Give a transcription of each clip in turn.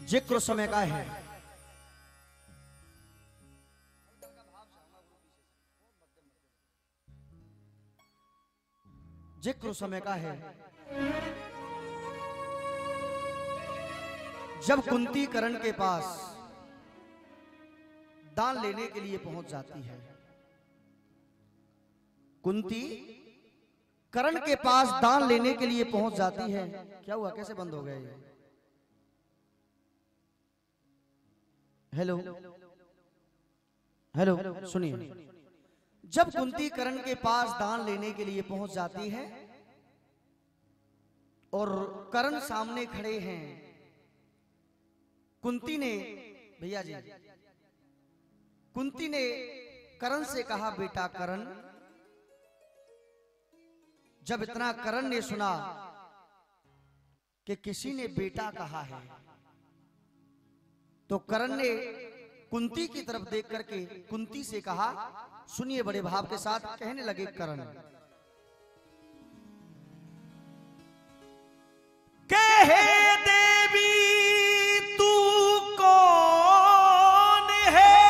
जिक्र समय का है। जिक्र समय का है। जब कुंती कर्ण के पास दान लेने के लिए पहुंच जाती है, कुंती कर्ण के पास दान लेने के लिए पहुंच जाती है। क्या हुआ, कैसे बंद हो गया ये? हेलो हेलो, सुनिए। जब कुंती कर्ण के पास दान लेने के लिए पहुंच जाती है और कर्ण सामने खड़े हैं, कुंती ने, भैया जी, कुंती ने कर्ण से कहा, बेटा कर्ण। जब इतना कर्ण ने सुना कि किसी ने बेटा कहा है, तो कर्ण ने कुंती की तरफ देख करके कुंती से कहा, सुनिए बड़े भाव के साथ कहने लगे कर्ण, कहे देवी तू कौन है,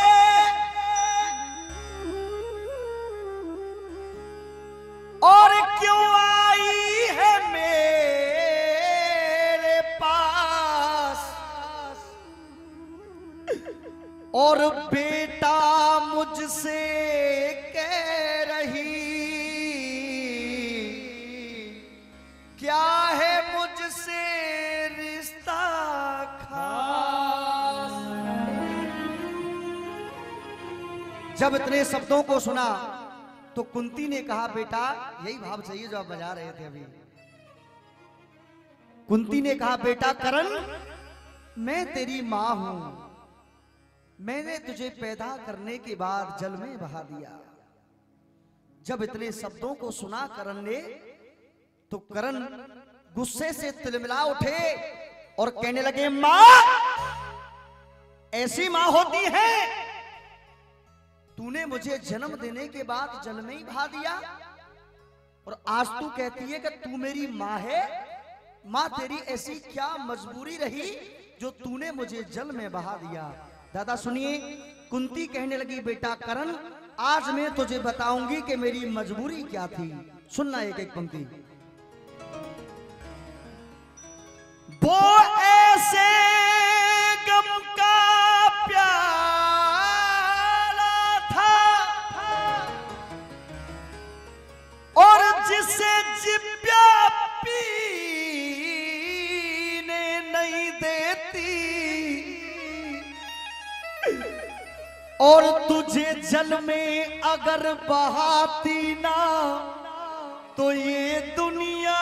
और क्यों आई है मेरे पास, और बेटा मुझसे कह रही, क्या है मुझसे रिश्ता खास। जब इतने शब्दों को सुना तो कुंती ने कहा, बेटा, यही भाव चाहिए जो आप बजा रहे थे अभी। कुंती ने कहा, बेटा कर्ण, मैं तेरी मां हूं, मैंने तुझे पैदा करने के बाद जल में बहा दिया। जब इतने शब्दों को सुना कर्ण ने, तो कर्ण गुस्से से तिलमिला उठे और कहने लगे, मां, ऐसी मां होती है, तूने मुझे जन्म देने के बाद जल में ही बहा दिया, और आज तू कहती है कि तू मेरी मां है। मां, तेरी ऐसी क्या मजबूरी रही जो तूने मुझे जल में बहा दिया। दादा सुनिए, कुंती कहने लगी, बेटा कर्ण, आज मैं तुझे बताऊंगी कि मेरी मजबूरी क्या थी। सुनना एक एक पंक्ति। वो ऐसे गम का प्याला था, और जिसे जिब्या पीने नहीं देती, और तुझे जल में अगर बहाती ना, तो ये दुनिया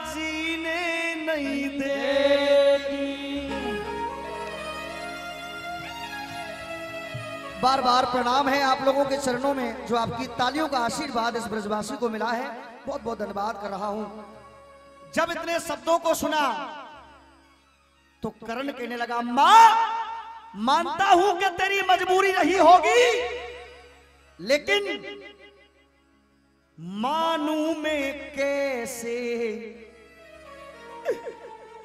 जीने नहीं देगी। बार बार प्रणाम है आप लोगों के चरणों में, जो आपकी तालियों का आशीर्वाद इस ब्रजवासी को मिला है। बहुत बहुत धन्यवाद कर रहा हूं। जब इतने शब्दों को सुना तो कर्ण कहने लगा, मां, मानता हूं कि तेरी मजबूरी रही होगी, लेकिन मानू मैं कैसे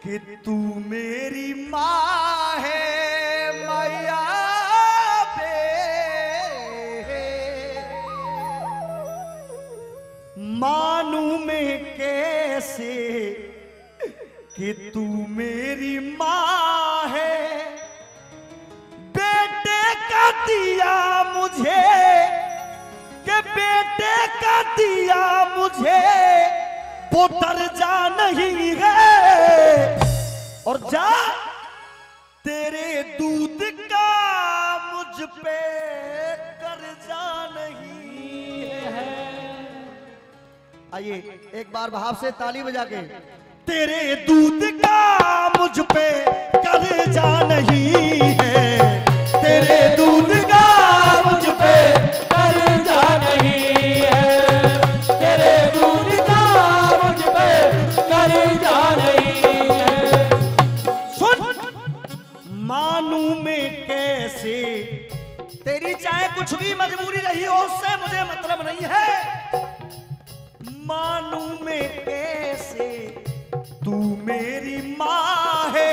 कि तू मेरी मां है मैया बे, मानू मैं कैसे कि तू मेरी मां है। बेटे का दिया मुझे, कि बेटे का दिया मुझे, वो दर्जा नहीं है, और जा तेरे दूध का मुझ पे कर्जा नहीं है। आइए एक बार भाव से ताली बजा के, तेरे दूध का मुझ पे कर्जा नहीं है, तेरे दूध का मुझ पे कर्जा नहीं है, तेरे दूध का मुझ पे कर्जा नहीं है। सुन, मानू मैं कैसे, तेरी चाहे कुछ भी मजबूरी रही हो, उससे मुझे मतलब नहीं है। मानू मैं कैसे, तू मेरी माँ है,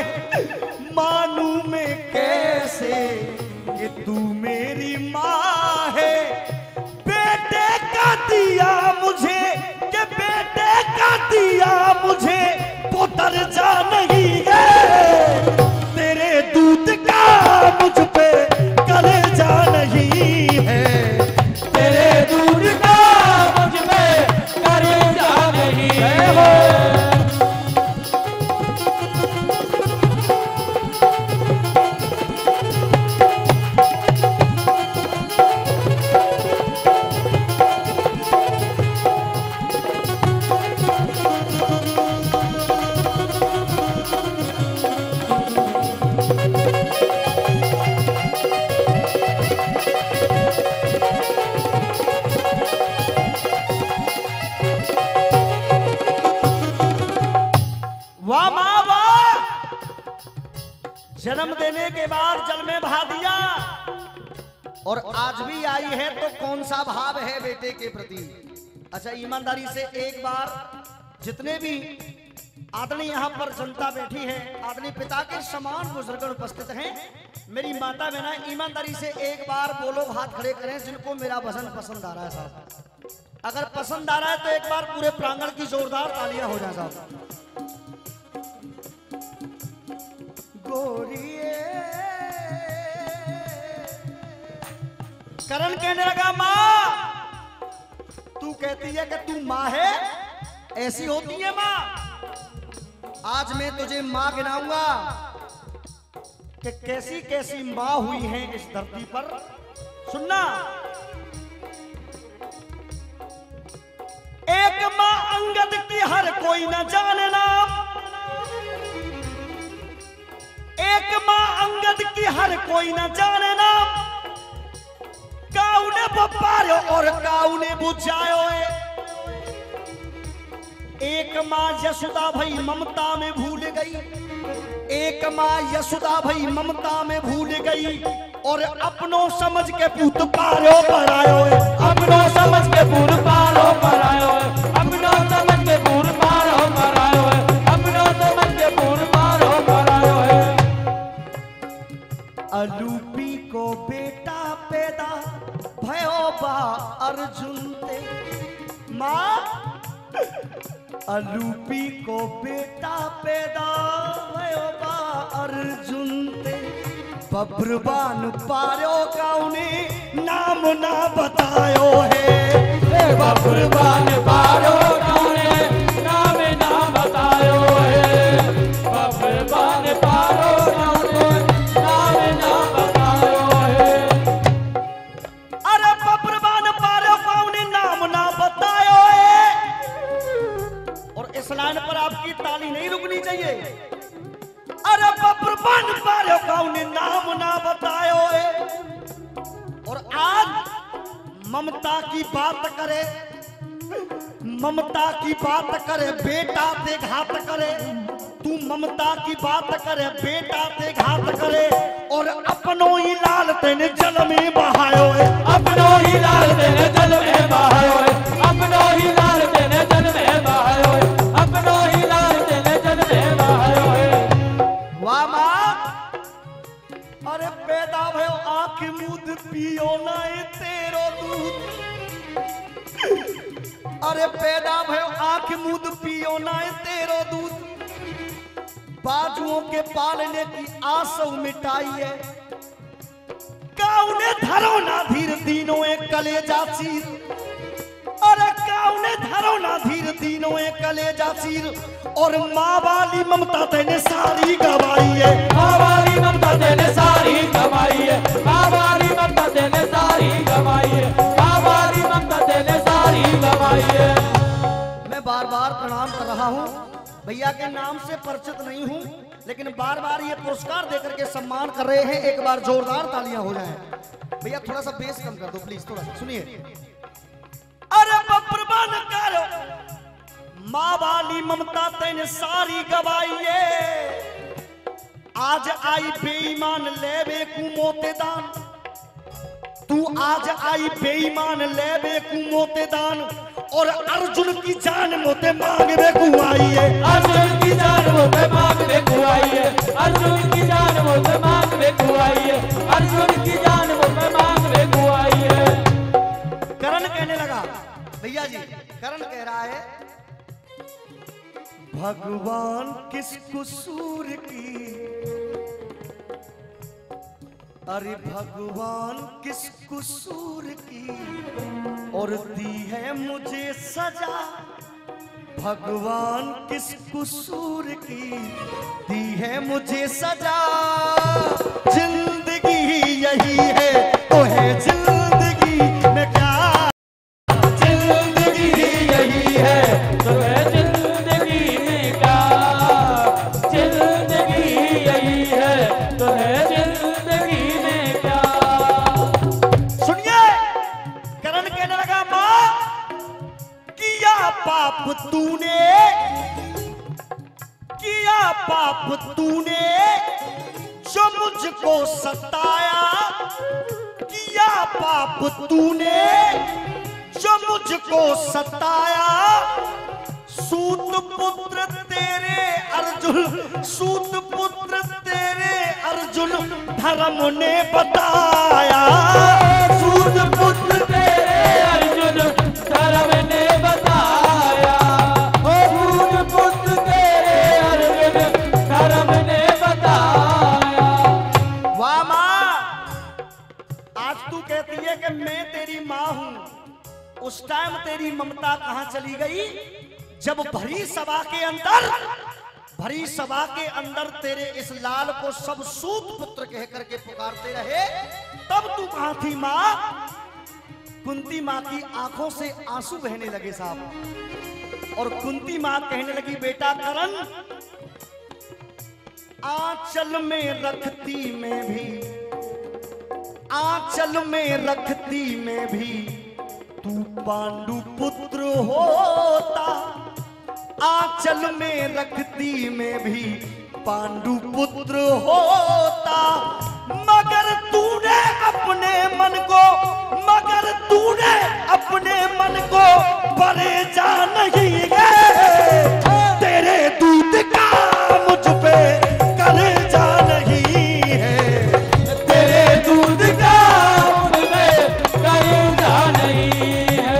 मानू मुझे वो दर्जा नहीं है, तेरे दूध का मुझ पे कर्जा नहीं है, तेरे दूध का मुझ पे कर्जा नहीं है। वाह माँ वाह, जन्म देने के बाद जल में बहा दिया और आज भी आई है तो कौन सा भाव है बेटे के प्रति। अच्छा ईमानदारी से एक बार जितने भी आदरणीय यहाँ पर जनता बैठी है, आदरणीय पिता के समान बुजुर्ग उपस्थित हैं, मेरी माता बहना ईमानदारी से एक बार वो लोग हाथ खड़े करें जिनको मेरा भजन पसंद आ रहा है साहब। अगर पसंद आ रहा है तो एक बार पूरे प्रांगण की जोरदार तालियां हो जाए साहब। गोरिये करण कहने लगा माँ, तू कहती है कि तू माँ है, ऐसी होती है माँ। आज मैं तुझे माँ गिनाऊंगा कि कैसी कैसी माँ हुई हैं इस धरती पर। सुनना, एक माँ अंगद की हर कोई न जाने नाम, एक माँ अंगद की हर कोई न जाने नाम, काऊ ने बपारो और काऊ ने बुझायो है। एक माँ यशोदा भाई ममता में भूल गई, एक माँ यशोदा भाई ममता में भूल गई और अपनों समझ के पूत पारो पर आयो है, अपनों समझ के पूर पारो पर आयो है, अपनों समझ के पूर पारो पर आयो है, अपनों समझ के पूर पारो पर आयो है। अलूपी को बेटा पैदा भयो बा अर्जुन ते, माँ अलूपी को बेटा पैदा भयो बा अर्जुन ते, बब्रबान पारो काउने नाम ना बतायो है, बब्रबान पारो काउने नाम ना बतायो है, बब्रबान पारो काउने नाम ना बतायो है। अरे बब्रबान पारो काउने नाम ना बतायो है। और इस लाइन पर आपकी ताली नहीं रुकनी चाहिए। अरे बब्रबान पारो काउने नाम ना बतायो है। और आज ममता की बात करे, ममता की बात करे बेटा ते घात करे, तू ममता की बात करे बेटा ते घात करे और अपनों ही लाल तेने जल में बहायो है, अपनों ही लाल तेने जल में बहायो है, अपनों ही लाल तेने जल में बहायो है, अपनों ही लाल तेने जल में बहायो है। वाह माँ, अरे पैदा भयो आंख मूंद पियो ना तेरो दूध, अरे पैदा भयो आंख मूंद पियो ना तेरो दूध, बाजुओं के पालने की आस मिटाई है, काउने धरो ना धीर दीनों एक कलेजा चीर, अरे काउने धरो ना धीर दीनों एक कलेजा चीर और माँ वाली ममता तेने सारी गवाई है, माँ वाली ममता तेने सारी गवाई है, माँ वाली ममता तेने सारी गवाई है, माँ वाली ममता तेने सारी गवाई है। मैं बार बार प्रणाम कर रहा हूँ, भैया के नाम से परिचित नहीं हूँ, लेकिन बार बार ये पुरस्कार देकर के सम्मान कर रहे हैं। एक बार जोरदार तालियां हो जाएं। भैया थोड़ा सा बेस कम कर दो प्लीज, थोड़ा सा सुनिए। अरे बब्रबान करो माँ वाली ममता तेने सारी गवाइए, आज आई बेईमान लेवे कु मोते दान, तू आज आई बेईमान लेवे कु मोते दान और अर्जुन की जान मोते मांगवे को आई है, अर्जुन की जान मोते मांगवे को आई है, अर्जुन की जान मोते मांगवे को आई है, अर्जुन की जान मोते मांगवे को आई है। करण कहने लगा, भैया जी करण कह रहा है भगवान किस कसूर की, अरे भगवान किस कसूर की और दी है मुझे सजा। भगवान किस कसूर की दी है मुझे सजा। जिंदगी यही है तो है जिंदगी में क्या, जिंदगी यही है तो है जिंदगी में क्या, जिंदगी यही है तो है जिंदगी में क्या। सुनिए, करण कहने लगा मां, किया पाप तूने, किया पाप तूने जो मुझको सताया। किया पाप तूने जो मुझको सताया। सूत पुत्र तेरे अर्जुन, सूत पुत्र तेरे अर्जुन धर्म ने बताया। सूत पुत्र तेरे अर्जुन धर्म ने बताया, सूत पुत्र तेरे अर्जुन धर्म ने बताया। वाह मां, आज तू कहती है कि मैं तेरी मां हूं, उस टाइम तेरी ममता कहां चली गई जब भरी सभा के अंदर, भरी सभा के अंदर तेरे इस लाल को सब सूत पुत्र कह करके पुकारते रहे, तब तू कहां थी मां। कुंती मां की आंखों से आंसू बहने लगे साहब, और कुंती मां कहने लगी बेटा करण, आंचल में रखती मैं भी, आंचल में रखती मैं भी तू पांडु पुत्र होता। आंचल में रखती मैं भी पांडु पुत्र होता। मगर तूने अपने मन को, मगर तूने अपने मन को परे जा नहीं गए। तेरे दूध का मुझ पे कर्जा नहीं है, तेरे दूध का मुझ पे कर्जा नहीं है,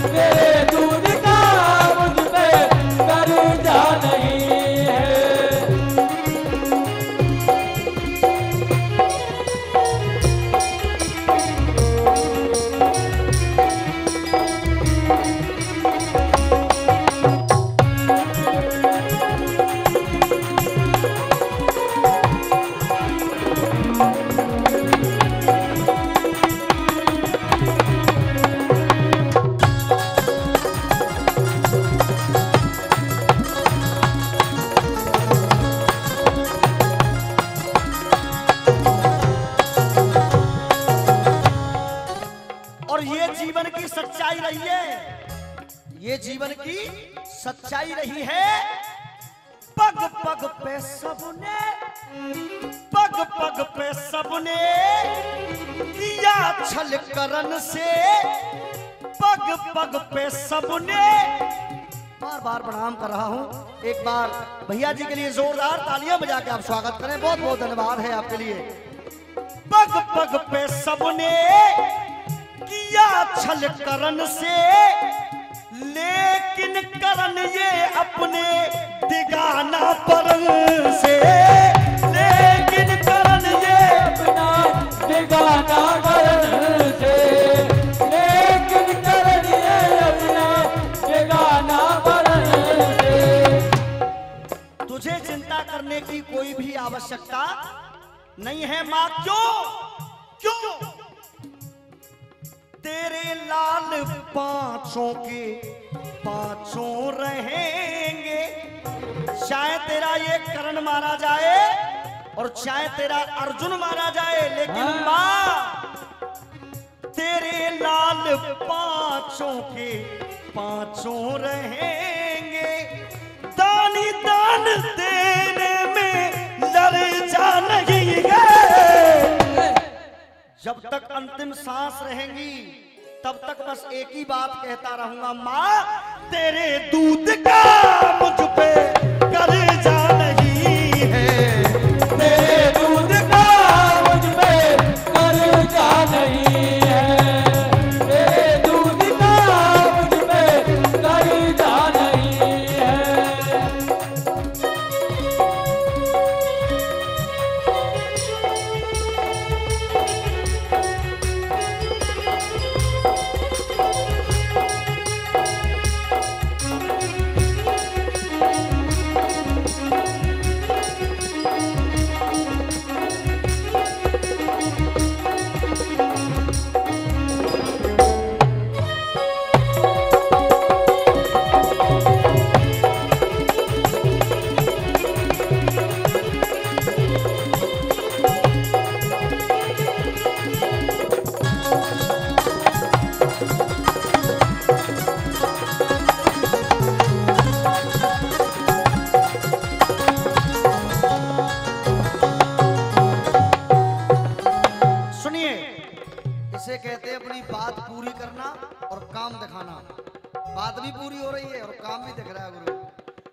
तेरे दूध का मुझ पे कर्जा नहीं है। और ये जीवन की सच्चाई रही है, ये जीवन की सच्चाई रही है। पग पग पे सबने, पग पग पे सबने किया छल करण से। पग पग पे सबने, बार बार प्रणाम कर रहा हूं, एक बार भैया जी के लिए जोरदार तालियां बजा के आप स्वागत करें, बहुत बहुत धन्यवाद है आपके लिए। पग पग पे सबने किया छल करण से, लेकिन करण ये अपने दिगाना परन से, लेकिन करण ये अपना दिगाना करण से, लेकिन करण ये अपना दिगाना करण से। तुझे चिंता करने की कोई भी आवश्यकता नहीं है मां। क्यों? क्यों? तेरे लाल पांचों के पांचों रहेंगे। चाहे तेरा ये करण मारा जाए और चाहे तेरा अर्जुन मारा जाए, लेकिन मां तेरे लाल पांचों के पांचों रहेंगे। दानी दान देने में ललचा नहीं गए। जब तक अंतिम सांस रहेंगी तब तक बस एक ही बात कहता रहूंगा, मां तेरे दूध का मुझ पे कर्जा नहीं है, तेरे दूध का मुझ पे कर्जा नहीं है, तेरे दूध का मुझ पे कर्जा नहीं है।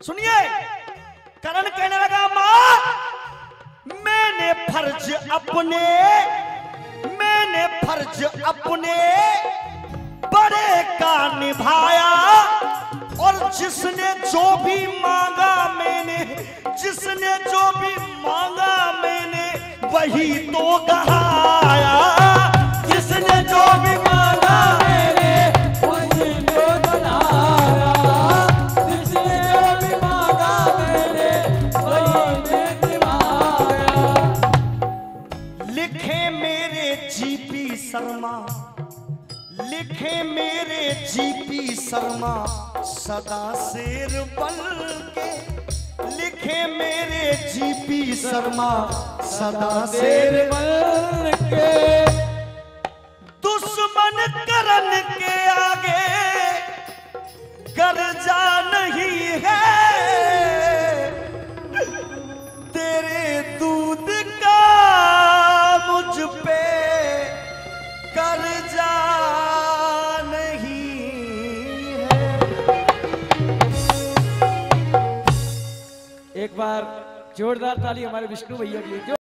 सुनिए, करण कहने लगा मां, मैंने फर्ज अपने बड़े का निभाया, और जिसने जो भी मांगा मैंने वही तो गहाया। जिसने जो भी मांगा मैंने वही तो गहाया। जिसने जो भी मांगा मैंने वही तो गहाया। लिखे मेरे जीपी शर्मा सदा शेर बन के, लिखे मेरे जीपी शर्मा सदा शेर बन के। दुश्मन करण के आगे गर्जा नहीं है, तेरे दूध का मुझ पे कर्जा नहीं है। एक बार जोरदार ताली हमारे विष्णु भैया के लिए।